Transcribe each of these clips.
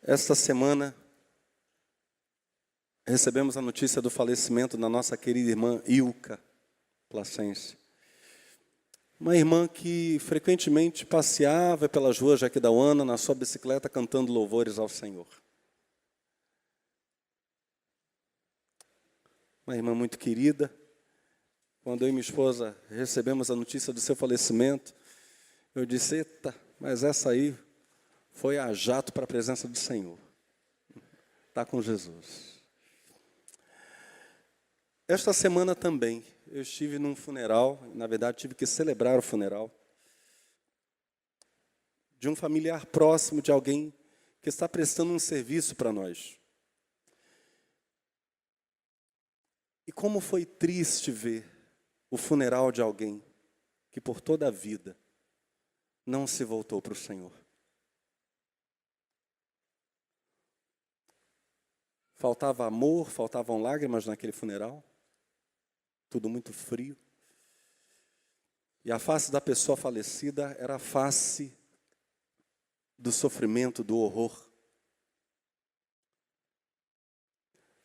Esta semana, recebemos a notícia do falecimento da nossa querida irmã Ilka Placense. Uma irmã que frequentemente passeava pelas ruas de Aquidauana na sua bicicleta cantando louvores ao Senhor. Uma irmã muito querida. Quando eu e minha esposa recebemos a notícia do seu falecimento, eu disse, eita, mas essa aí foi a jato para a presença do Senhor. Está com Jesus. Esta semana também, eu estive num funeral, na verdade tive que celebrar o funeral, de um familiar próximo de alguém que está prestando um serviço para nós. E como foi triste ver o funeral de alguém que por toda a vida não se voltou para o Senhor. Faltava amor, faltavam lágrimas naquele funeral. Tudo muito frio. E a face da pessoa falecida era a face do sofrimento, do horror.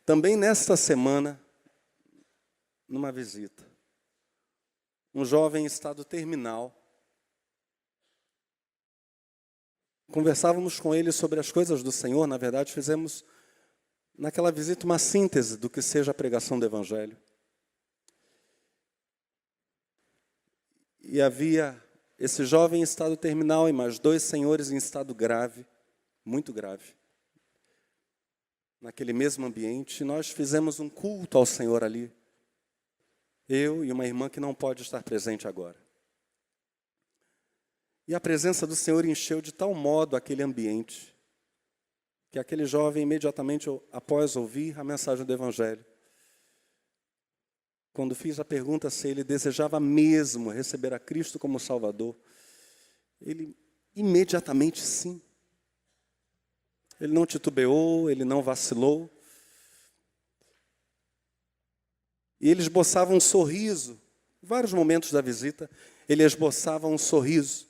Também nesta semana, numa visita, um jovem em estado terminal, conversávamos com ele sobre as coisas do Senhor. Na verdade, fizemos naquela visita uma síntese do que seja a pregação do Evangelho. E havia esse jovem em estado terminal e mais dois senhores em estado grave, muito grave. Naquele mesmo ambiente, nós fizemos um culto ao Senhor ali. Eu e uma irmã que não pode estar presente agora. E a presença do Senhor encheu de tal modo aquele ambiente, que aquele jovem, imediatamente após ouvir a mensagem do Evangelho, quando fiz a pergunta se ele desejava mesmo receber a Cristo como Salvador, ele imediatamente sim. Ele não titubeou, ele não vacilou. E ele esboçava um sorriso. Em vários momentos da visita, ele esboçava um sorriso.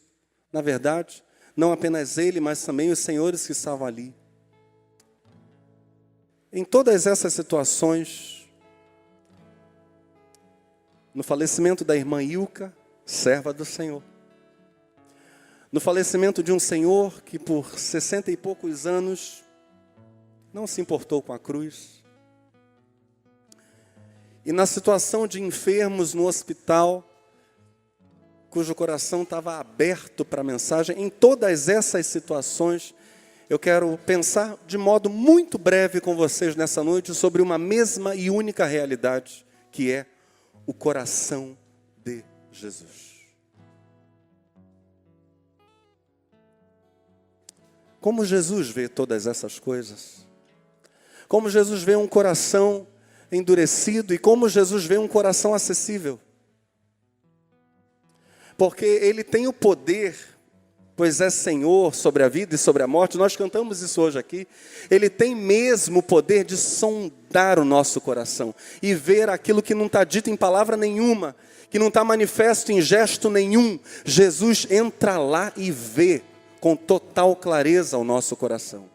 Na verdade, não apenas ele, mas também os senhores que estavam ali. Em todas essas situações, no falecimento da irmã Ilka, serva do Senhor, no falecimento de um senhor que por 60 e poucos anos não se importou com a cruz, e na situação de enfermos no hospital, cujo coração estava aberto para a mensagem, em todas essas situações, eu quero pensar de modo muito breve com vocês nessa noite sobre uma mesma e única realidade, que é o coração de Jesus. Como Jesus vê todas essas coisas? Como Jesus vê um coração endurecido e como Jesus vê um coração acessível? Porque Ele tem o poder, pois é Senhor sobre a vida e sobre a morte. Nós cantamos isso hoje aqui. Ele tem mesmo o poder de sondar o nosso coração e ver aquilo que não está dito em palavra nenhuma, que não está manifesto em gesto nenhum. Jesus entra lá e vê com total clareza o nosso coração.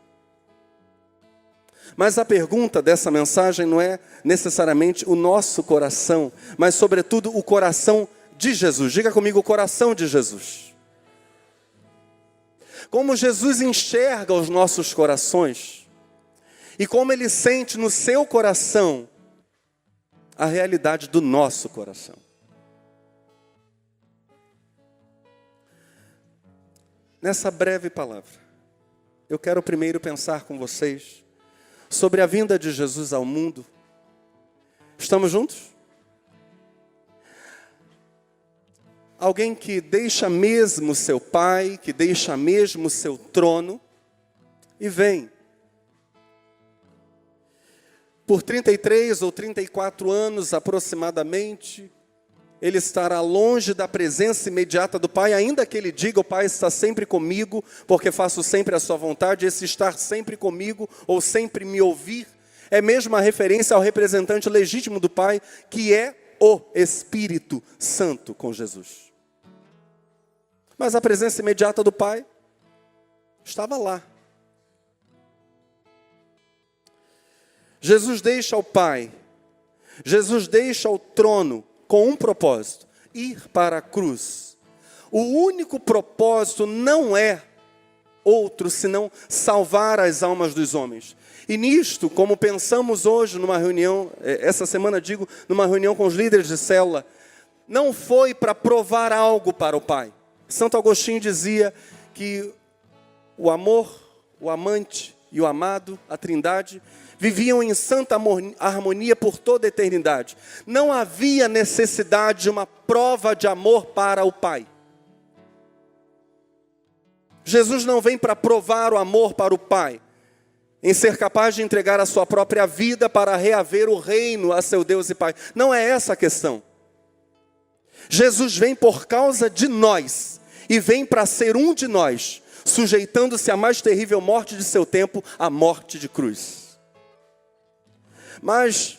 Mas a pergunta dessa mensagem não é necessariamente o nosso coração, mas sobretudo o coração de Jesus. Diga comigo, o coração de Jesus. Como Jesus enxerga os nossos corações e como Ele sente no seu coração a realidade do nosso coração. Nessa breve palavra, eu quero primeiro pensar com vocês sobre a vinda de Jesus ao mundo. Estamos juntos? Alguém que deixa mesmo seu pai, que deixa mesmo seu trono e vem. Por 33 ou 34 anos aproximadamente, ele estará longe da presença imediata do Pai, ainda que ele diga, o Pai está sempre comigo, porque faço sempre a sua vontade. Esse estar sempre comigo, ou sempre me ouvir, é mesmo a referência ao representante legítimo do Pai, que é o Espírito Santo com Jesus. Mas a presença imediata do Pai estava lá. Jesus deixa o Pai, Jesus deixa o trono com um propósito: ir para a cruz. O único propósito não é outro senão salvar as almas dos homens. E nisto, como pensamos hoje numa reunião, essa semana digo, numa reunião com os líderes de célula, não foi para provar algo para o Pai. Santo Agostinho dizia que o amor, o amante e o amado, a Trindade, viviam em santa harmonia por toda a eternidade. Não havia necessidade de uma prova de amor para o Pai. Jesus não vem para provar o amor para o Pai, em ser capaz de entregar a sua própria vida para reaver o reino a seu Deus e Pai. Não é essa a questão. Jesus vem por causa de nós, e vem para ser um de nós, sujeitando-se à mais terrível morte de seu tempo, a morte de cruz. Mas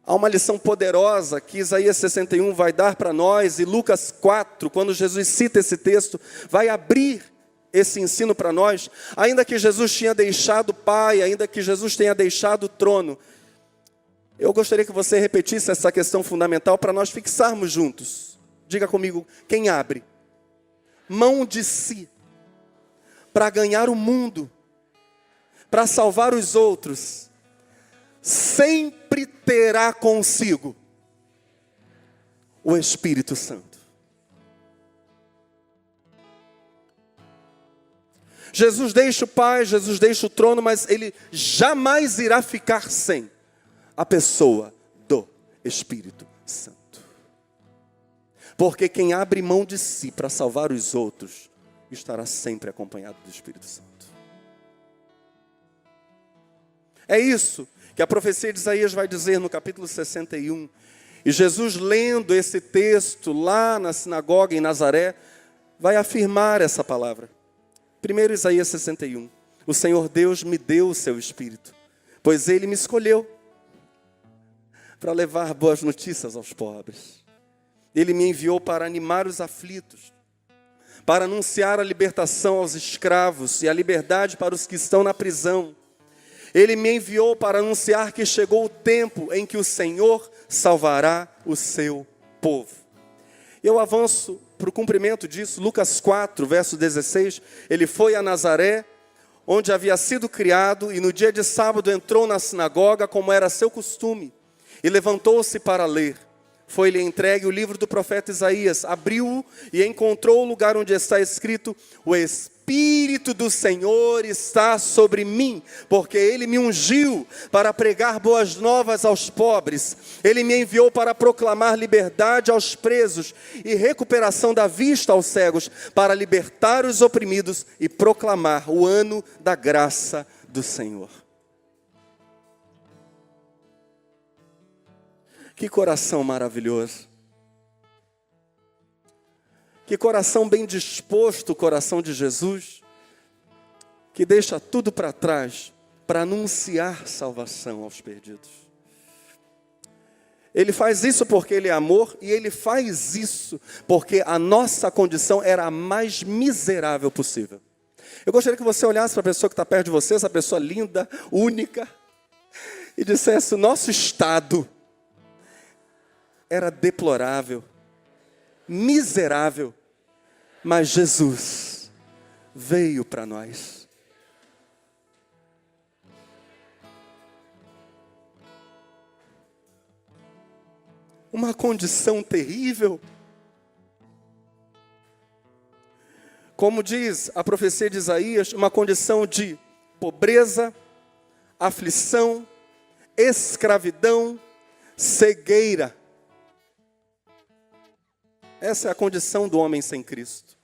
há uma lição poderosa que Isaías 61 vai dar para nós, e Lucas 4, quando Jesus cita esse texto, vai abrir esse ensino para nós. Ainda que Jesus tinha deixado o Pai, ainda que Jesus tenha deixado o trono, eu gostaria que você repetisse essa questão fundamental para nós fixarmos juntos. Diga comigo: quem abre mão de si para ganhar o mundo, para salvar os outros, sempre terá consigo o Espírito Santo. Jesus deixa o Pai, Jesus deixa o trono, mas Ele jamais irá ficar sem a pessoa do Espírito Santo. Porque quem abre mão de si para salvar os outros, estará sempre acompanhado do Espírito Santo. É isso que a profecia de Isaías vai dizer no capítulo 61. E Jesus, lendo esse texto lá na sinagoga em Nazaré, vai afirmar essa palavra. Primeiro Isaías 61. O Senhor Deus me deu o seu Espírito, pois Ele me escolheu para levar boas notícias aos pobres. Ele me enviou para animar os aflitos, para anunciar a libertação aos escravos e a liberdade para os que estão na prisão. Ele me enviou para anunciar que chegou o tempo em que o Senhor salvará o seu povo. Eu avanço para o cumprimento disso. Lucas 4, verso 16. Ele foi a Nazaré, onde havia sido criado, e no dia de sábado entrou na sinagoga, como era seu costume, e levantou-se para ler. Foi-lhe entregue o livro do profeta Isaías, abriu-o e encontrou o lugar onde está escrito: o Espírito do Senhor está sobre mim, porque Ele me ungiu para pregar boas novas aos pobres. Ele me enviou para proclamar liberdade aos presos e recuperação da vista aos cegos, para libertar os oprimidos e proclamar o ano da graça do Senhor. Que coração maravilhoso. Que coração bem disposto, o coração de Jesus, que deixa tudo para trás para anunciar salvação aos perdidos. Ele faz isso porque Ele é amor, e Ele faz isso porque a nossa condição era a mais miserável possível. Eu gostaria que você olhasse para a pessoa que está perto de você, essa pessoa linda, única, e dissesse: o nosso estado era deplorável, miserável, mas Jesus veio para nós. Uma condição terrível. Como diz a profecia de Isaías, uma condição de pobreza, aflição, escravidão, cegueira. Essa é a condição do homem sem Cristo.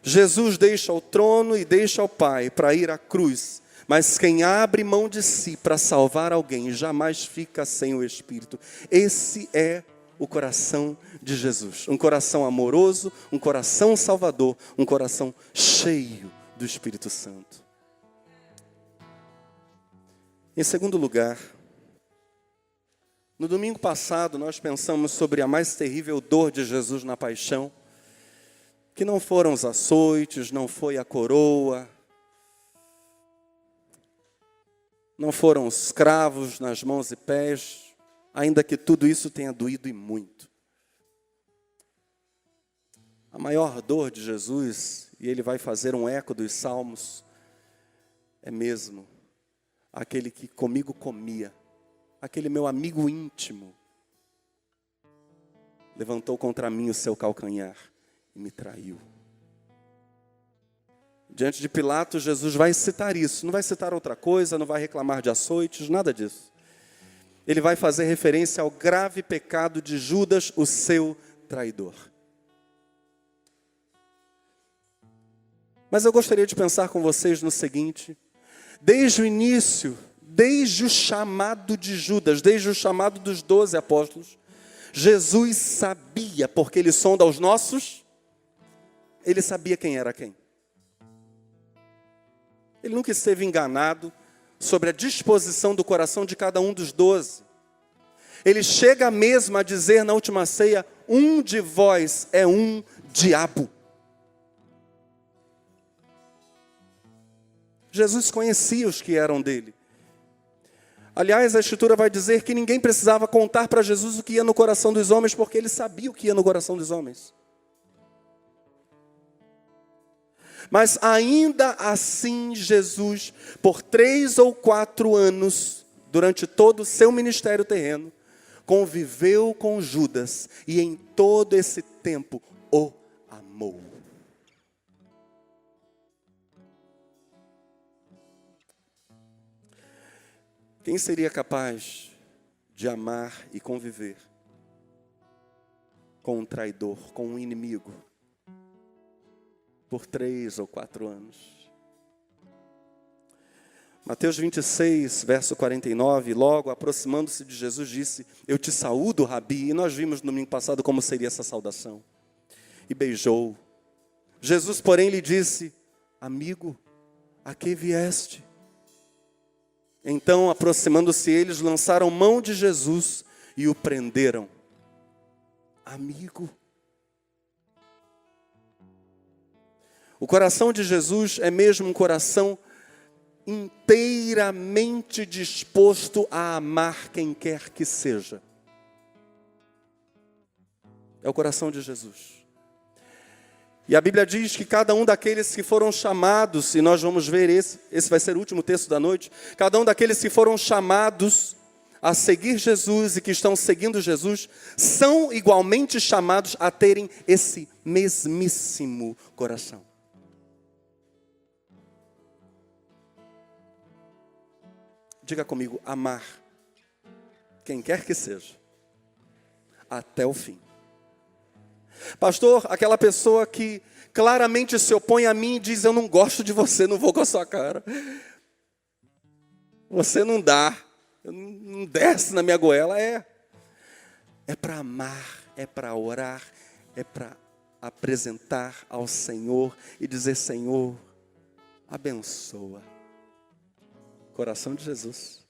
Jesus deixa o trono e deixa o Pai para ir à cruz. Mas quem abre mão de si para salvar alguém, jamais fica sem o Espírito. Esse é o coração de Jesus. Um coração amoroso, um coração salvador, um coração cheio do Espírito Santo. Em segundo lugar, no domingo passado, nós pensamos sobre a mais terrível dor de Jesus na paixão, que não foram os açoites, não foi a coroa, não foram os cravos nas mãos e pés, ainda que tudo isso tenha doído e muito. A maior dor de Jesus, e ele vai fazer um eco dos salmos, é mesmo aquele que comigo comia, aquele meu amigo íntimo, levantou contra mim o seu calcanhar e me traiu. Diante de Pilatos, Jesus vai citar isso, não vai citar outra coisa, não vai reclamar de açoites, nada disso. Ele vai fazer referência ao grave pecado de Judas, o seu traidor. Mas eu gostaria de pensar com vocês no seguinte: desde o início, desde o chamado de Judas, desde o chamado dos 12 apóstolos, Jesus sabia, porque ele sonda os nossos, ele sabia quem era quem. Ele nunca esteve enganado sobre a disposição do coração de cada um dos 12. Ele chega mesmo a dizer na última ceia: um de vós é um diabo. Jesus conhecia os que eram dele. Aliás, a Escritura vai dizer que ninguém precisava contar para Jesus o que ia no coração dos homens, porque ele sabia o que ia no coração dos homens. Mas ainda assim, Jesus, por 3 ou 4 anos, durante todo o seu ministério terreno, conviveu com Judas e em todo esse tempo o amou. Quem seria capaz de amar e conviver com um traidor, com um inimigo, por 3 ou 4 anos? Mateus 26, verso 49, logo aproximando-se de Jesus, disse: eu te saúdo, Rabi. E nós vimos no domingo passado como seria essa saudação. E beijou. Jesus, porém, lhe disse: amigo, a que vieste? Então, aproximando-se eles, lançaram mão de Jesus e o prenderam. Amigo. O coração de Jesus é mesmo um coração inteiramente disposto a amar quem quer que seja. É o coração de Jesus. E a Bíblia diz que cada um daqueles que foram chamados, e nós vamos ver esse vai ser o último texto da noite, cada um daqueles que foram chamados a seguir Jesus e que estão seguindo Jesus, são igualmente chamados a terem esse mesmíssimo coração. Diga comigo: amar quem quer que seja, até o fim. Pastor, aquela pessoa que claramente se opõe a mim e diz: eu não gosto de você, não vou com a sua cara. Você não dá, não desce na minha goela. É para amar, é para orar, é para apresentar ao Senhor e dizer: Senhor, abençoa. Coração de Jesus.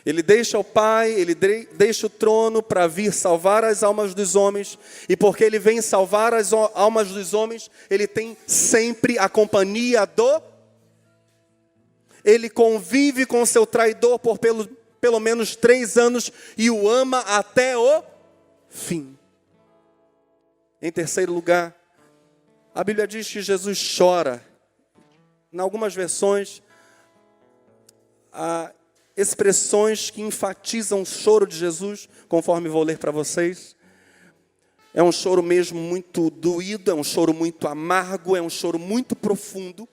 Ele deixa o Pai, ele deixa o trono para vir salvar as almas dos homens. E porque ele vem salvar as almas dos homens, ele tem sempre a companhia do... Ele convive com seu traidor por pelo menos 3 anos e o ama até o fim. Em terceiro lugar, a Bíblia diz que Jesus chora. Em algumas versões, expressões que enfatizam o choro de Jesus, conforme vou ler para vocês. É um choro mesmo muito doído, é um choro muito amargo, é um choro muito profundo.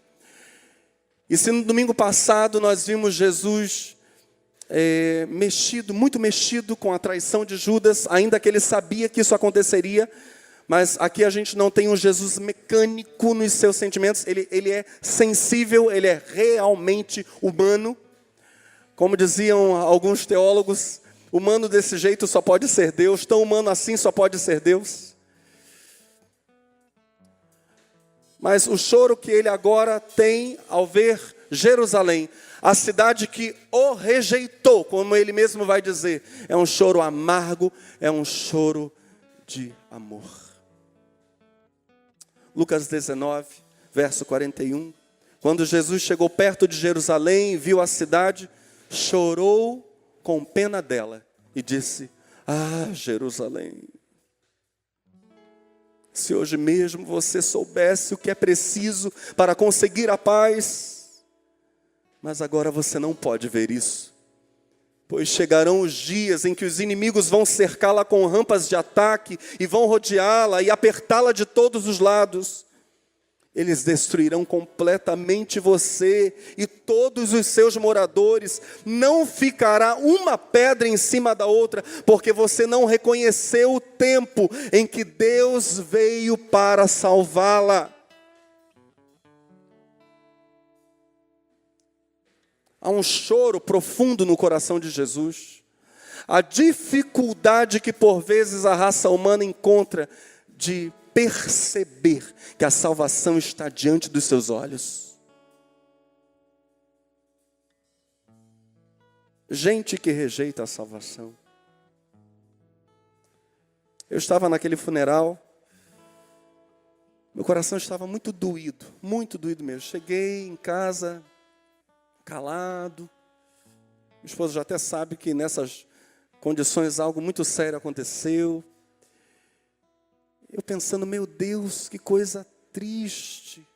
E se no domingo passado nós vimos Jesus muito mexido com a traição de Judas, ainda que ele sabia que isso aconteceria, mas aqui a gente não tem um Jesus mecânico nos seus sentimentos, ele é sensível, ele é realmente humano. Como diziam alguns teólogos, humano desse jeito só pode ser Deus, tão humano assim só pode ser Deus. Mas o choro que ele agora tem ao ver Jerusalém, a cidade que o rejeitou, como ele mesmo vai dizer, é um choro amargo, é um choro de amor. Lucas 19, verso 41. Quando Jesus chegou perto de Jerusalém, viu a cidade, chorou com pena dela e disse: ah, Jerusalém, se hoje mesmo você soubesse o que é preciso para conseguir a paz, mas agora você não pode ver isso, pois chegarão os dias em que os inimigos vão cercá-la com rampas de ataque e vão rodeá-la e apertá-la de todos os lados. Eles destruirão completamente você e todos os seus moradores. Não ficará uma pedra em cima da outra, porque você não reconheceu o tempo em que Deus veio para salvá-la. Há um choro profundo no coração de Jesus. A dificuldade que por vezes a raça humana encontra de perceber que a salvação está diante dos seus olhos. Gente que rejeita a salvação. Eu estava naquele funeral, meu coração estava muito doído mesmo. Cheguei em casa, calado. Minha esposa já até sabe que nessas condições algo muito sério aconteceu. Eu pensando, meu Deus, que coisa triste.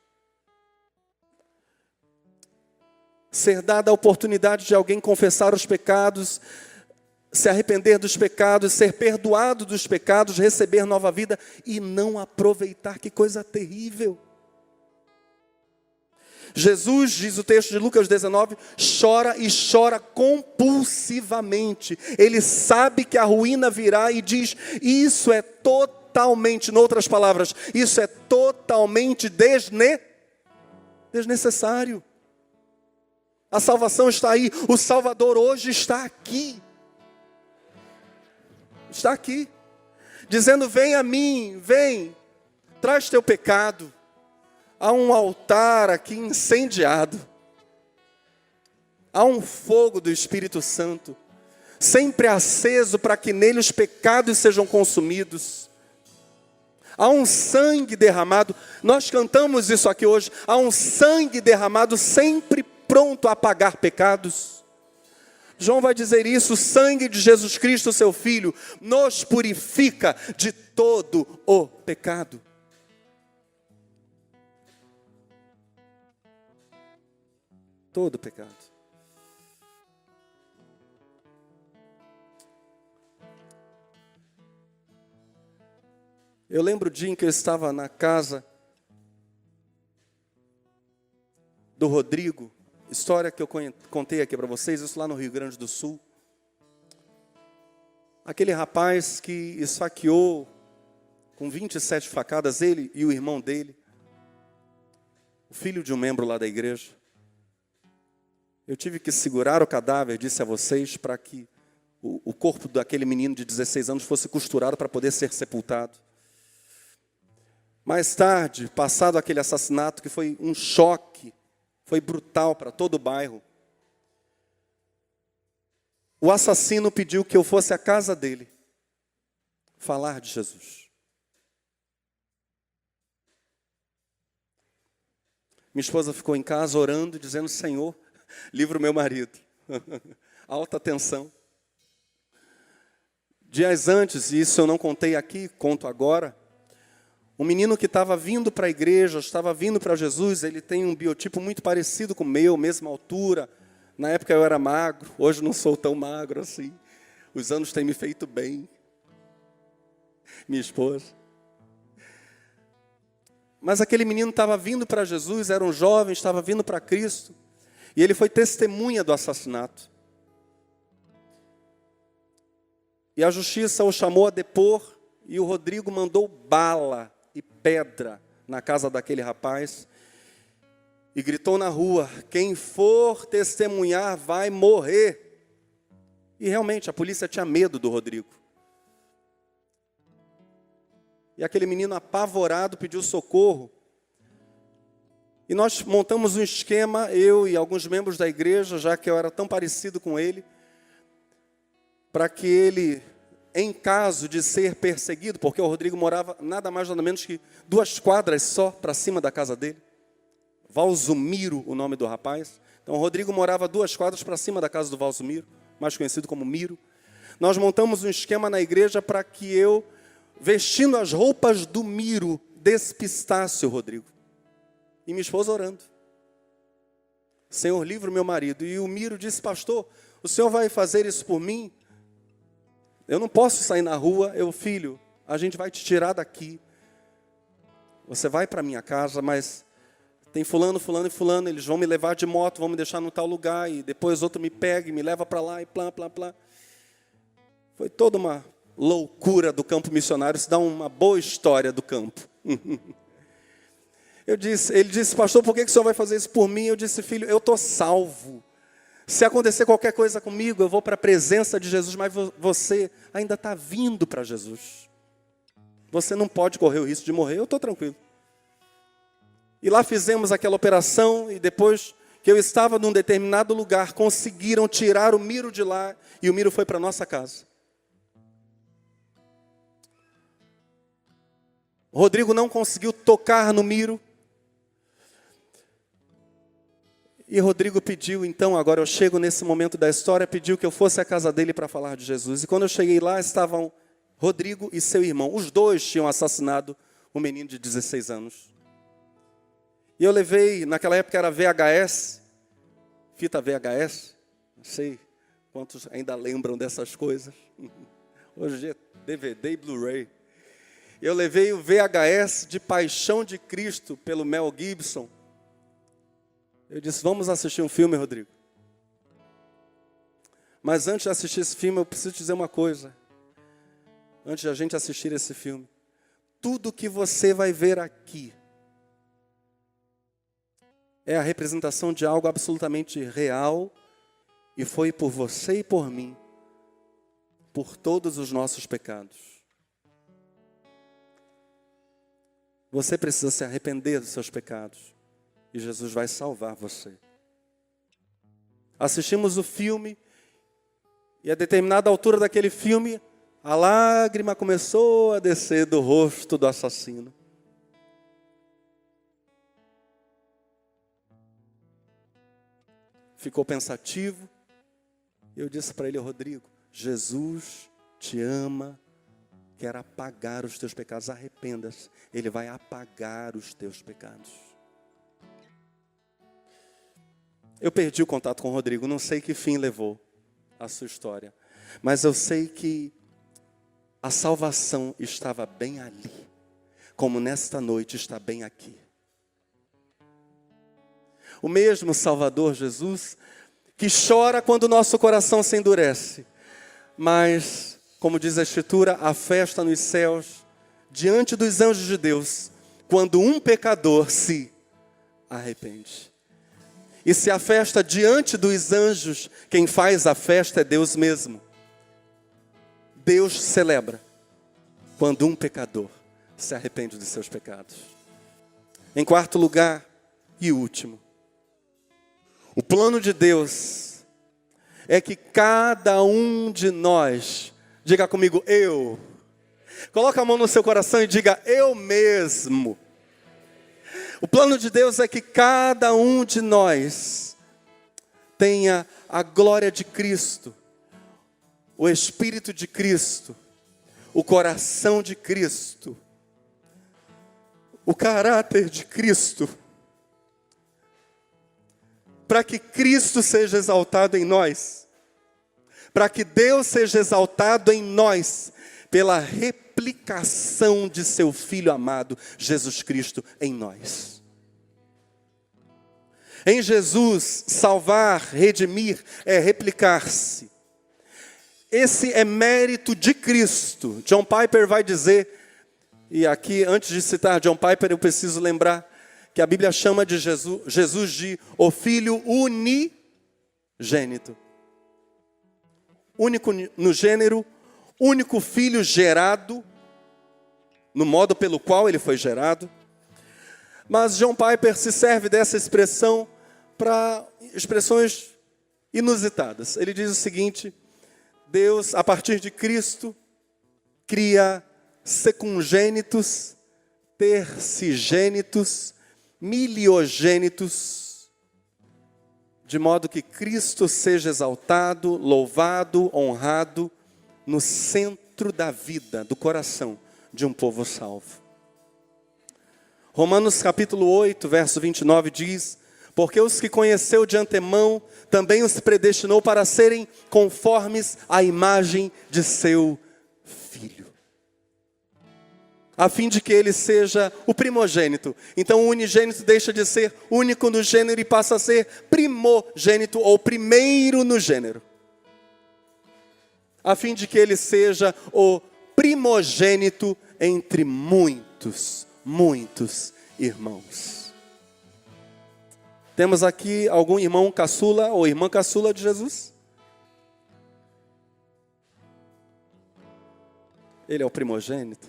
Ser dada a oportunidade de alguém confessar os pecados, se arrepender dos pecados, ser perdoado dos pecados, receber nova vida e não aproveitar, que coisa terrível. Jesus, diz o texto de Lucas 19, chora e chora compulsivamente. Ele sabe que a ruína virá e diz, isso é totalmente, em outras palavras, isso é totalmente desnecessário. A salvação está aí, o Salvador hoje está aqui. Está aqui, dizendo, vem a mim, vem, traz teu pecado. Há um altar aqui incendiado. Há um fogo do Espírito Santo, sempre aceso para que nele os pecados sejam consumidos. Há um sangue derramado, nós cantamos isso aqui hoje, há um sangue derramado sempre pronto a apagar pecados. João vai dizer isso, o sangue de Jesus Cristo, seu Filho, nos purifica de todo o pecado. Todo pecado. Eu lembro o dia em que eu estava na casa do Rodrigo, história que eu contei aqui para vocês, isso lá no Rio Grande do Sul. Aquele rapaz que esfaqueou com 27 facadas, ele e o irmão dele, o filho de um membro lá da igreja. Eu tive que segurar o cadáver, disse a vocês, para que o corpo daquele menino de 16 anos fosse costurado para poder ser sepultado. Mais tarde, passado aquele assassinato, que foi um choque, foi brutal para todo o bairro, o assassino pediu que eu fosse à casa dele falar de Jesus. Minha esposa ficou em casa orando, dizendo, Senhor, livra o meu marido. Alta tensão. Dias antes, e isso eu não contei aqui, conto agora, um menino que estava vindo para a igreja, estava vindo para Jesus, ele tem um biotipo muito parecido com o meu, mesma altura. Na época eu era magro, hoje não sou tão magro assim. Os anos têm me feito bem. Minha esposa. Mas aquele menino estava vindo para Jesus, era um jovem, estava vindo para Cristo. E ele foi testemunha do assassinato. E a justiça o chamou a depor, e o Rodrigo mandou bala e pedra na casa daquele rapaz. E gritou na rua, quem for testemunhar vai morrer. E realmente a polícia tinha medo do Rodrigo. E aquele menino apavorado pediu socorro. E nós montamos um esquema, eu e alguns membros da igreja, já que eu era tão parecido com ele, para que ele, em caso de ser perseguido, porque o Rodrigo morava nada mais nada menos que 2 quadras só para cima da casa dele. Valzumiro, o nome do rapaz. Então, o Rodrigo morava 2 quadras para cima da casa do Valzumiro, mais conhecido como Miro. Nós montamos um esquema na igreja para que eu, vestindo as roupas do Miro, despistasse o Rodrigo. E minha esposa orando. Senhor, livra o meu marido. E o Miro disse, pastor, o senhor vai fazer isso por mim? Eu não posso sair na rua. Filho, a gente vai te tirar daqui. Você vai para minha casa, mas tem fulano, fulano e fulano. Eles vão me levar de moto, vão me deixar no tal lugar. E depois outro me pega e me leva para lá e plá, plá, plá. Foi toda uma loucura do campo missionário. Isso dá uma boa história do campo. Ele disse, pastor, por que o senhor vai fazer isso por mim? Eu disse, filho, eu estou salvo. Se acontecer qualquer coisa comigo, eu vou para a presença de Jesus, mas você ainda está vindo para Jesus. Você não pode correr o risco de morrer, eu estou tranquilo. E lá fizemos aquela operação, e depois que eu estava num determinado lugar, conseguiram tirar o Miro de lá, e o Miro foi para a nossa casa. O Rodrigo não conseguiu tocar no Miro. E Rodrigo pediu, então, agora eu chego nesse momento da história, pediu que eu fosse à casa dele para falar de Jesus. E quando eu cheguei lá, estavam Rodrigo e seu irmão. Os dois tinham assassinado um menino de 16 anos. E eu levei, naquela época era VHS, fita VHS, não sei quantos ainda lembram dessas coisas. Hoje é DVD e Blu-ray. Eu levei o VHS de Paixão de Cristo pelo Mel Gibson. Eu disse, vamos assistir um filme, Rodrigo. Mas antes de assistir esse filme, eu preciso dizer uma coisa. Antes de a gente assistir esse filme. Tudo que você vai ver aqui é a representação de algo absolutamente real e foi por você e por mim, por todos os nossos pecados. Você precisa se arrepender dos seus pecados. E Jesus vai salvar você. Assistimos o filme. E a determinada altura daquele filme, a lágrima começou a descer do rosto do assassino. Ficou pensativo. E eu disse para ele, Rodrigo, Jesus te ama, quer apagar os teus pecados. Arrependa-se. Ele vai apagar os teus pecados. Eu perdi o contato com o Rodrigo, não sei que fim levou a sua história. Mas eu sei que a salvação estava bem ali, como nesta noite está bem aqui. O mesmo Salvador Jesus, que chora quando o nosso coração se endurece. Mas, como diz a Escritura, a festa nos céus, diante dos anjos de Deus, quando um pecador se arrepende. E se a festa diante dos anjos, quem faz a festa é Deus mesmo. Deus celebra quando um pecador se arrepende dos seus pecados. Em quarto lugar e último, o plano de Deus é que cada um de nós, diga comigo, eu. Coloca a mão no seu coração e diga, eu mesmo. O plano de Deus é que cada um de nós tenha a glória de Cristo, o Espírito de Cristo, o coração de Cristo, o caráter de Cristo, para que Cristo seja exaltado em nós, para que Deus seja exaltado em nós, pela replicação de seu Filho amado, Jesus Cristo, em nós. Em Jesus, salvar, redimir, é replicar-se. Esse é mérito de Cristo. John Piper vai dizer, e aqui, antes de citar John Piper, eu preciso lembrar que a Bíblia chama de Jesus de o Filho unigênito. Único no gênero, único filho gerado, no modo pelo qual ele foi gerado. Mas John Piper se serve dessa expressão para expressões inusitadas. Ele diz o seguinte, Deus, a partir de Cristo, cria secungênitos, tercigênitos miliogênitos, de modo que Cristo seja exaltado, louvado, honrado no centro da vida, do coração de um povo salvo. Romanos capítulo 8, verso 29 diz: porque os que conheceu de antemão, também os predestinou para serem conformes à imagem de seu Filho, a fim de que ele seja o primogênito. Então o unigênito deixa de ser único no gênero e passa a ser primogênito ou primeiro no gênero. A fim de que ele seja o primogênito entre muitos irmãos. Temos aqui algum irmão caçula ou irmã caçula de Jesus? Ele é o primogênito.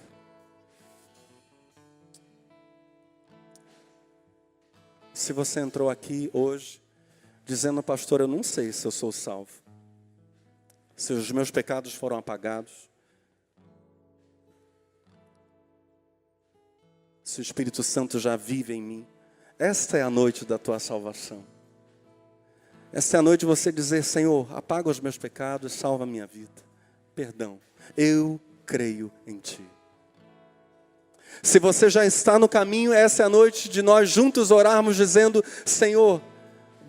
Se você entrou aqui hoje dizendo: pastor, eu não sei se eu sou salvo, se os meus pecados foram apagados, se o Espírito Santo já vive em mim, esta é a noite da tua salvação. Esta é a noite de você dizer: Senhor, apaga os meus pecados, salva a minha vida. Perdão, eu creio em Ti. Se você já está no caminho, essa é a noite de nós juntos orarmos dizendo: Senhor,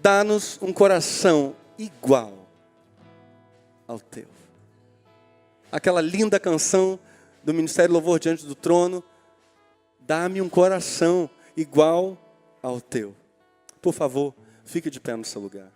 dá-nos um coração igual ao Teu. Aquela linda canção do Ministério Louvor Diante do Trono: dá-me um coração igual ao Teu. Por favor, fique de pé no seu lugar.